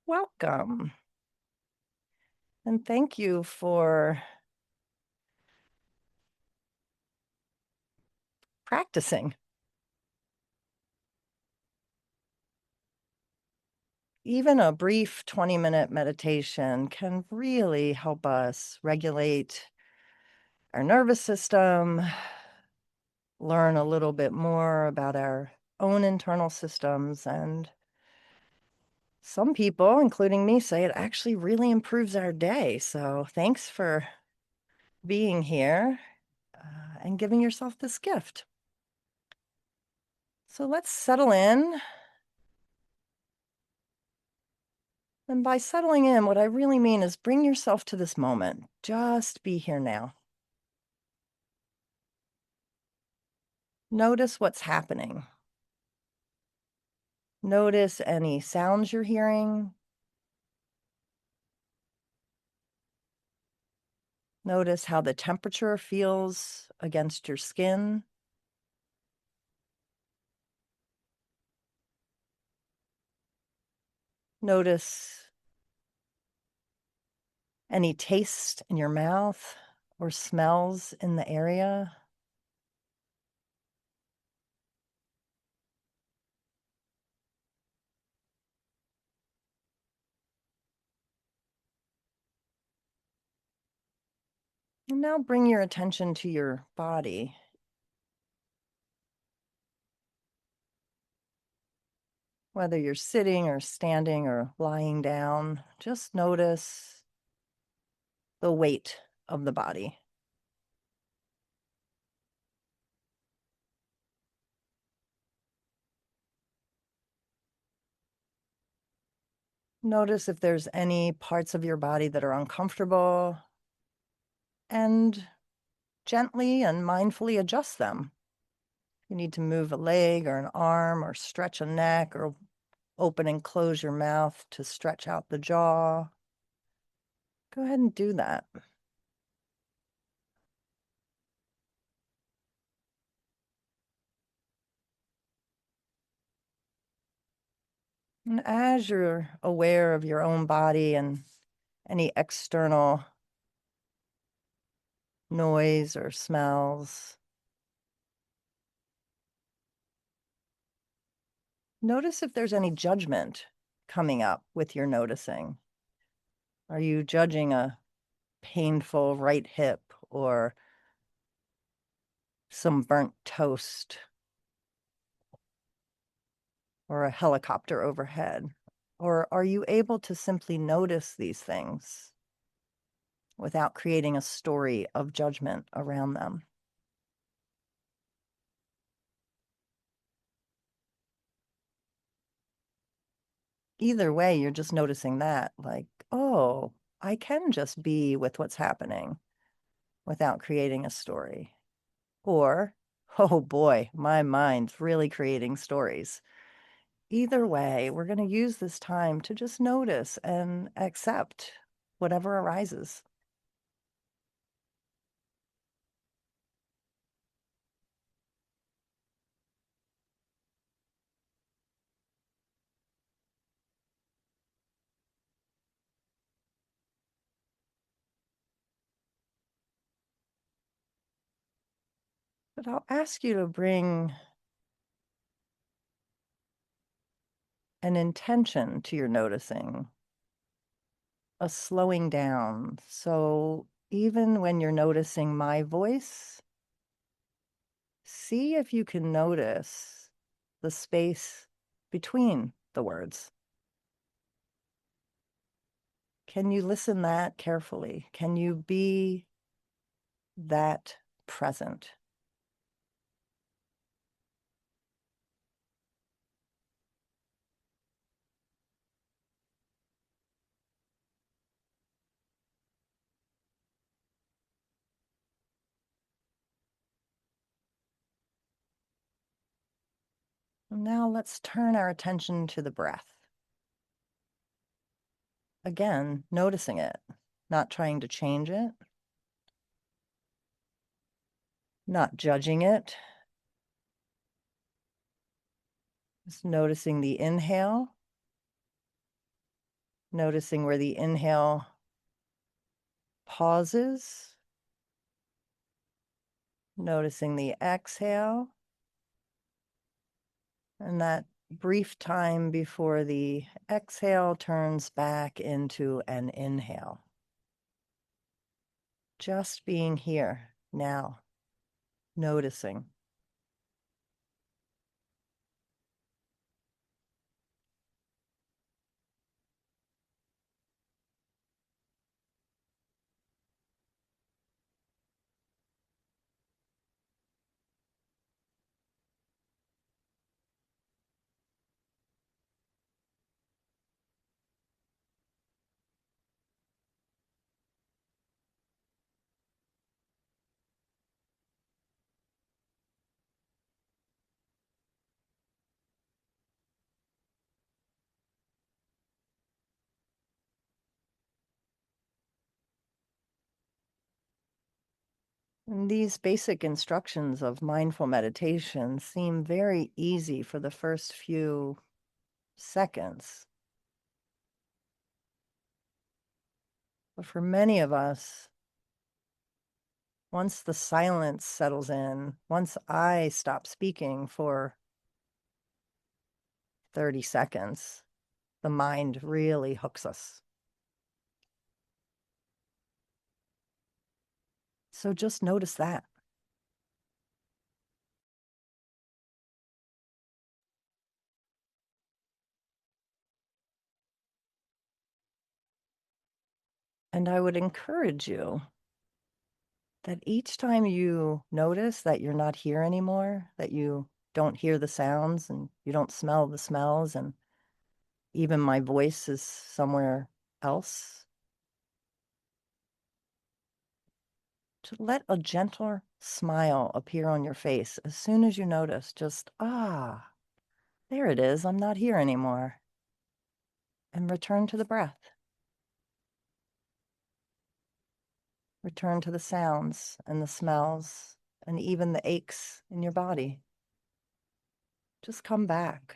Welcome. And thank you for practicing. Even a brief 20-minute meditation can really help us regulate our nervous system, learn a little bit more about our own internal systems. And some people, including me, say it actually really improves our day. So thanks for being here and giving yourself this gift. So let's settle in. And by settling in, what I really mean is bring yourself to this moment. Just be here now. Notice what's happening. Notice any sounds you're hearing. Notice how the temperature feels against your skin. Notice any taste in your mouth or smells in the area. And now bring your attention to your body. Whether you're sitting or standing or lying down, just notice the weight of the body. Notice if there's any parts of your body that are uncomfortable and gently and mindfully adjust them. You need to move a leg or an arm or stretch a neck or open and close your mouth to stretch out the jaw. Go ahead and do that. And as you're aware of your own body and any external noise or smells, notice if there's any judgment coming up with your noticing. Are you judging a painful right hip or some burnt toast or a helicopter overhead? Or are you able to simply notice these things without creating a story of judgment around them? Either way, you're just noticing that, like, oh, I can just be with what's happening without creating a story. Or, oh boy, my mind's really creating stories. Either way, we're going to use this time to just notice and accept whatever arises. But I'll ask you to bring an intention to your noticing, a slowing down. So even when you're noticing my voice, see if you can notice the space between the words. Can you listen that carefully? Can you be that present? And now let's turn our attention to the breath. Again, noticing it, not trying to change it, not judging it, just noticing the inhale Noticing where the inhale pauses, noticing the exhale, and that brief time before the exhale turns back into an inhale. Just being here now, noticing. And these basic instructions of mindful meditation seem very easy for the first few seconds. But for many of us, once the silence settles in, once I stop speaking for 30 seconds, the mind really hooks us. So just notice that. And I would encourage you that each time you notice that you're not here anymore, that you don't hear the sounds and you don't smell the smells, and even my voice is somewhere else, to let a gentler smile appear on your face as soon as you notice, just, there it is, I'm not here anymore. And return to the breath. Return to the sounds and the smells and even the aches in your body. Just come back.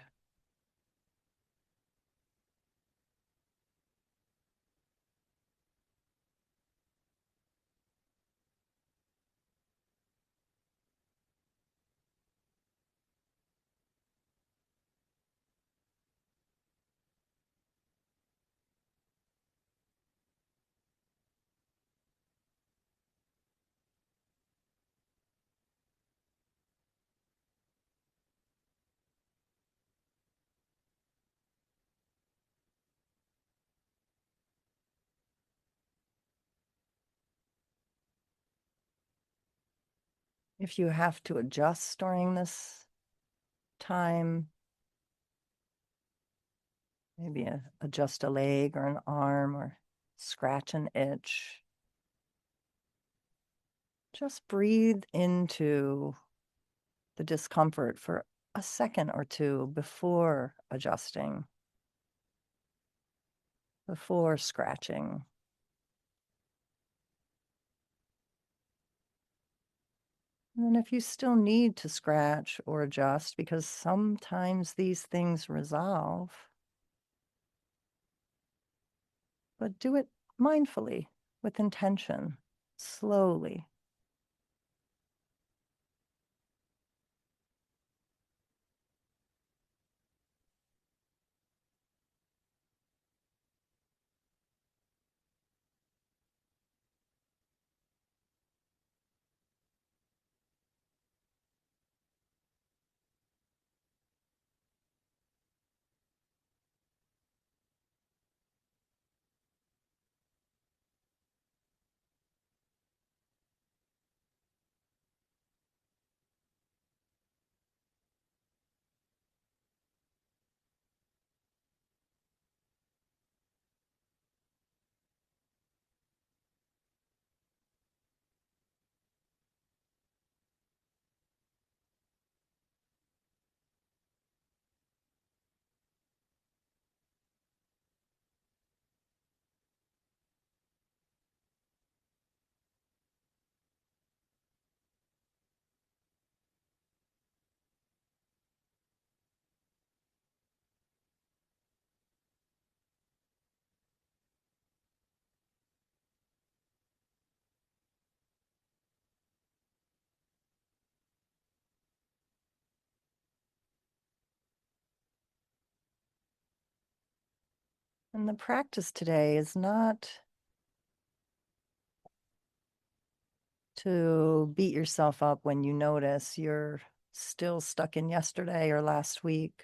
If you have to adjust during this time, maybe adjust a leg or an arm or scratch an itch, just breathe into the discomfort for a second or two before adjusting, before scratching. And then if you still need to scratch or adjust, because sometimes these things resolve, but do it mindfully, with intention, slowly. And the practice today is not to beat yourself up when you notice you're still stuck in yesterday or last week.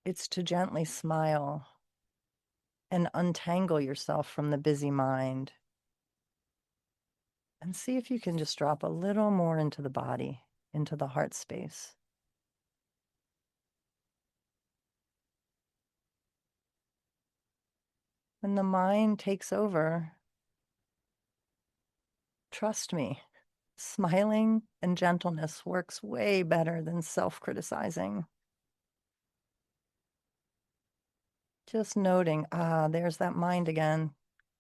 It's to gently smile and untangle yourself from the busy mind and see if you can just drop a little more into the body, into the heart space. When the mind takes over, trust me, smiling and gentleness works way better than self-criticizing. Just noting, there's that mind again,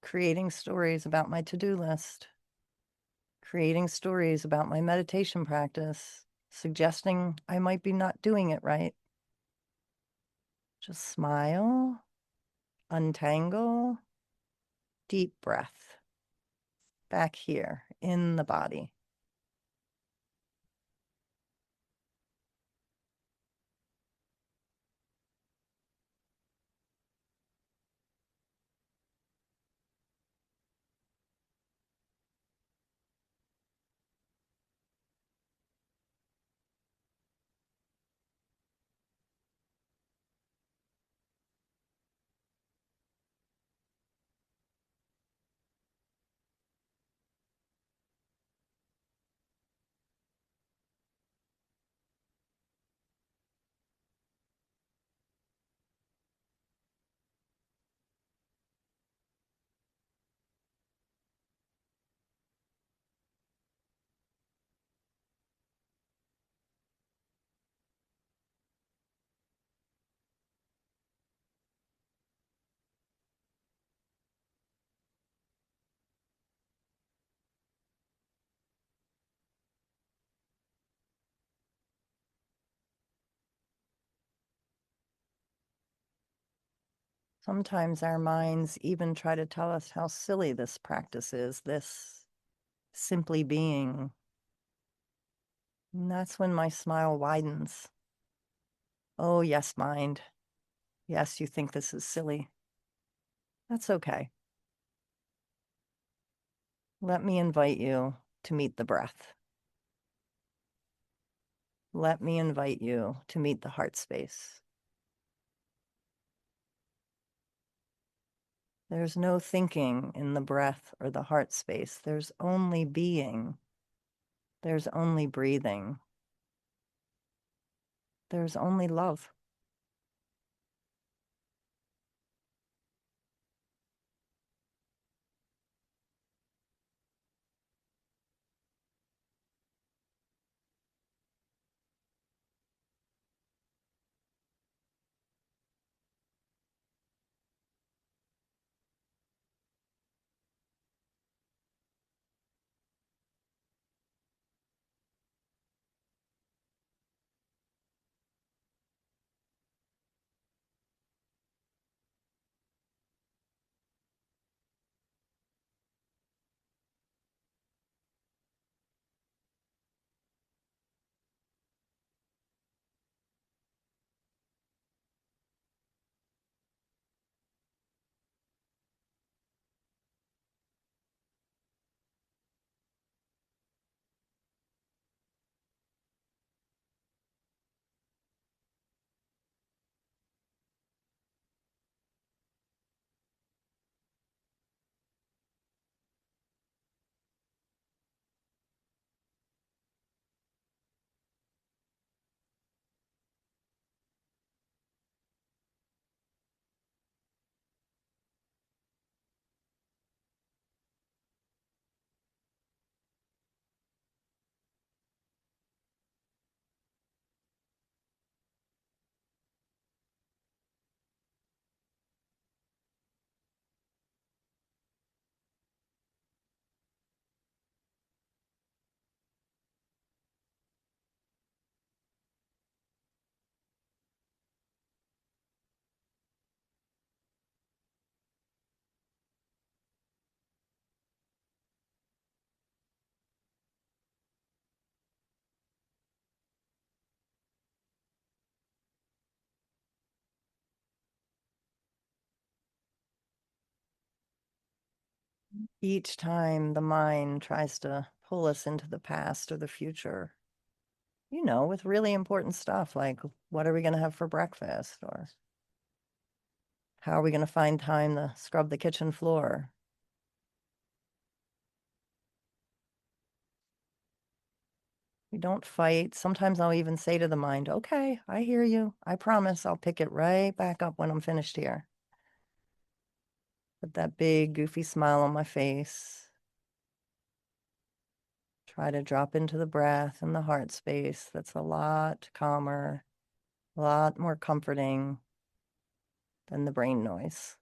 creating stories about my to-do list, creating stories about my meditation practice, suggesting I might be not doing it right. Just smile, untangle, deep breath, back here in the body. Sometimes our minds even try to tell us how silly this practice is, this simply being. And that's when my smile widens. Oh, yes, mind. Yes, you think this is silly. That's okay. Let me invite you to meet the breath. Let me invite you to meet the heart space. There's no thinking in the breath or the heart space. There's only being. There's only breathing. There's only love. Each time the mind tries to pull us into the past or the future, with really important stuff like what are we going to have for breakfast, or how are we going to find time to scrub the kitchen floor? We don't fight. Sometimes I'll even say to the mind, okay, I hear you. I promise I'll pick it right back up when I'm finished here. Put that big, goofy smile on my face. Try to drop into the breath and the heart space. That's a lot calmer, a lot more comforting than the brain noise.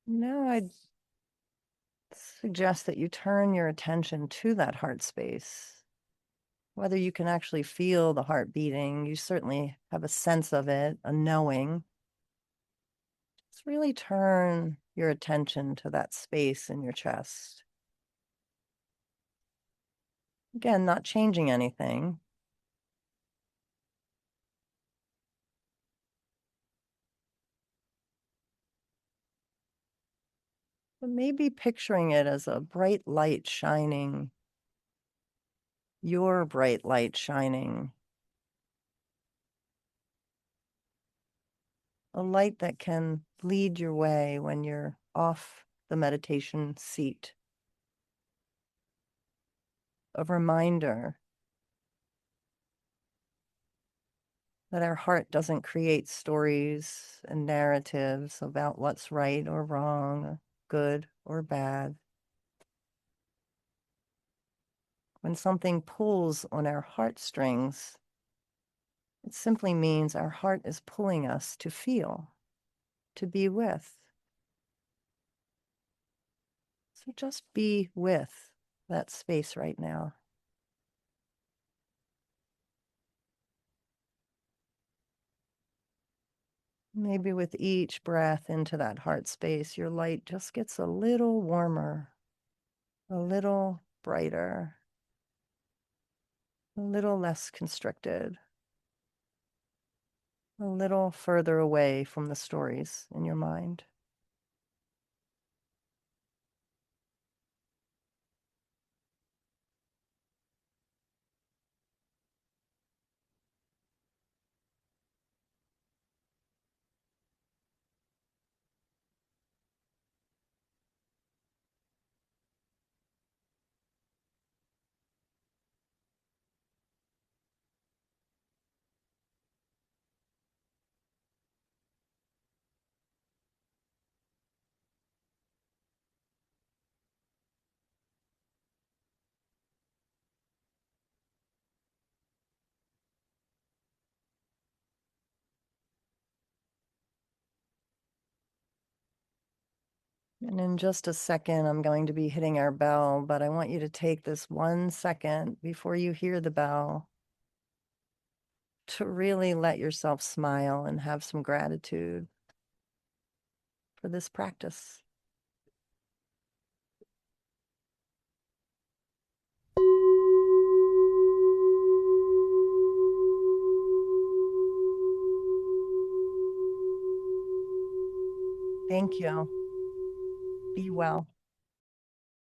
Now I'd suggest that you turn your attention to that heart space. Whether you can actually feel the heart beating, you certainly have a sense of it, a knowing. Just really turn your attention to that space in your chest. Again, not changing anything, but maybe picturing it as a bright light shining, your bright light shining, a light that can lead your way when you're off the meditation seat. A reminder that our heart doesn't create stories and narratives about what's right or wrong, good or bad. When something pulls on our heartstrings, it simply means our heart is pulling us to feel, to be with. So just be with that space right now. Maybe with each breath into that heart space, your light just gets a little warmer, a little brighter, a little less constricted, a little further away from the stories in your mind. And in just a second, I'm going to be hitting our bell, but I want you to take this 1 second before you hear the bell to really let yourself smile and have some gratitude for this practice. Thank you. Be well.